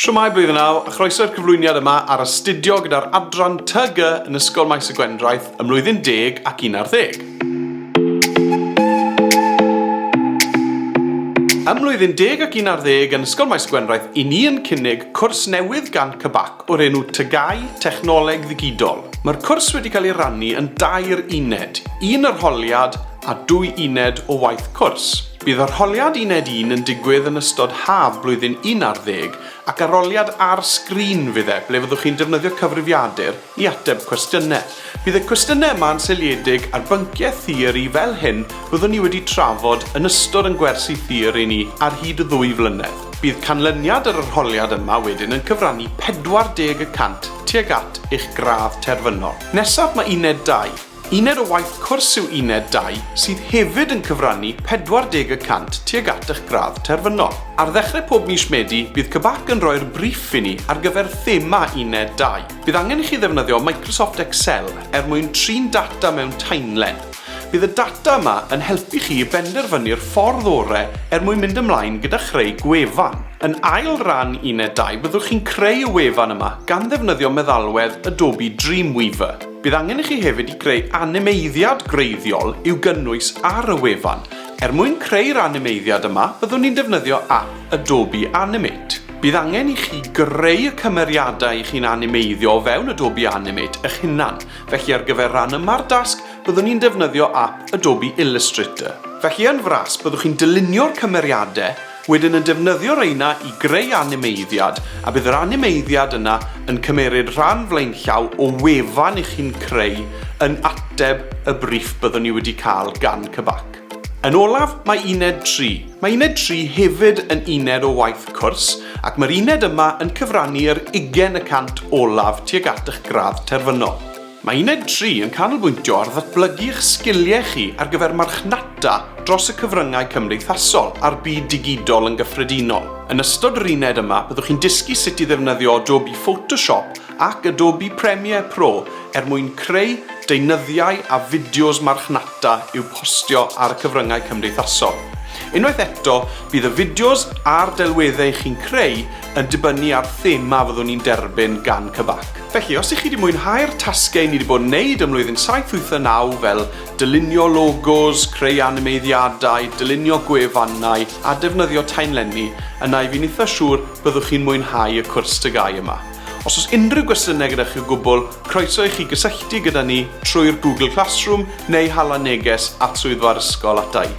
Siwmai blwyddyn naw, a chroeso'r cyflwyniad yma ar astudio gyda'r adran TG yn Ysgol Maes y Gwendraeth ym mlwyddyn 10 ac 11. Ym mlwyddyn 10 ac 11 yn Ysgol Maes y Gwendraeth, i ni yn cynnig cwrs newydd gan CBAC o'r enw TGAU Technoleg Ddigidol. Mae'r cwrs wedi cael ei rannu yn 2 uned, un arholiad a 2 uned o waith cwrs. Bydd arholiad uned 1 yn digwydd yn ystod haf blwyddyn 11 ac arholiad ar sgrin fydd ble fyddwch chi'n defnyddio cyfrifiadur i ateb cwestiynau. Bydd y cwestiynau yma'n seiliedig ar bynciau theori fel hyn byddwn ni wedi trafod yn ystod yn gwersi theori ni ar hyd y 2 flynedd. Bydd canlyniad yr arholiad yma wedyn yn cyfrannu 40% tuag at eich gradd terfynol. Nesaf mae uned 2. Uned o waith cwrs yw uned 2 sydd hefyd yn cyfrannu 40% tuag at eich gradd terfynol. Ar ddechrau pob mis Medi, bydd CBAC yn rhoi'r brief i ni ar gyfer thema uned 2. Bydd angen i chi ddefnyddio Microsoft Excel mwyn trin data mewn timeline. Bydd y data yma yn helpu chi i benderfynu'r ffordd orau mwyn mynd ymlaen gyda chreu gwefan. Yn ail ran uned 2, byddwch chi'n creu y wefan yma gan ddefnyddio meddalwedd Adobe Dreamweaver. Bydd angen i chi hefyd i greu animeiddiad greiddiol i'w gynnwys ar y wefan. Mwyn creu'r animeiddiad yma, byddwn ni'n defnyddio app Adobe Animate. Bydd angen i chi greu y cymeriadau i chi'n animeiddio fewn Adobe Animate eich hunan. Felly ar gyfer ran yma'r dasg, byddwn ni'n defnyddio app Adobe Illustrator. Felly yn fras, byddwch chi'n dylunio'r cymeriadau, wedyn yn defnyddio reina i greu animeiddiad, a bydd yr animeiddiad yna yn cymeryd rhan flaenllaw o wefan i chi'n creu yn ateb y brief byddwn ni wedi cael gan CBAC. Yn olaf, mae uned 3. Mae uned 3 hefyd yn uned o waith cwrs, ac mae'r uned yma yn cyfrannu'r 20% olaf tuag at eich gradd terfynol. Mae uned 3 yn canolbwyntio ar ddatblygu eich sgiliau chi ar gyfer marchnata dros y cyfryngau cymdeithasol a'r byd digidol yn gyffredinol. Yn ystod yr uned yma, byddwch chi'n dysgu sut i ddefnyddio Adobe Photoshop ac Adobe Premiere Pro mwyn creu deunyddiau a fideos marchnata i'w postio ar y cyfryngau cymdeithasol. Unwaith eto, bydd y fideos a'r delweddau chi'n creu yn dibynnu ar thema fyddwn ni'n derbyn gan CBAC. Felly, os ych chi wedi mwynhau'r tasgau ni wedi bod yn wneud ym mlwyddyn 7, 8 a 9 fel dylunio logos, creu animeiddiadau, dylunio gwefannau a defnyddio timelenni, yna i fi'n eitha siŵr byddwch chi'n mwynhau y cwrs TGAU yma. Os oes unrhyw gwestiynau gyda chi o gwbl, croeso i chi gysylltu gyda ni trwy'r Google Classroom neu hala neges at swyddfa'r ysgol atau.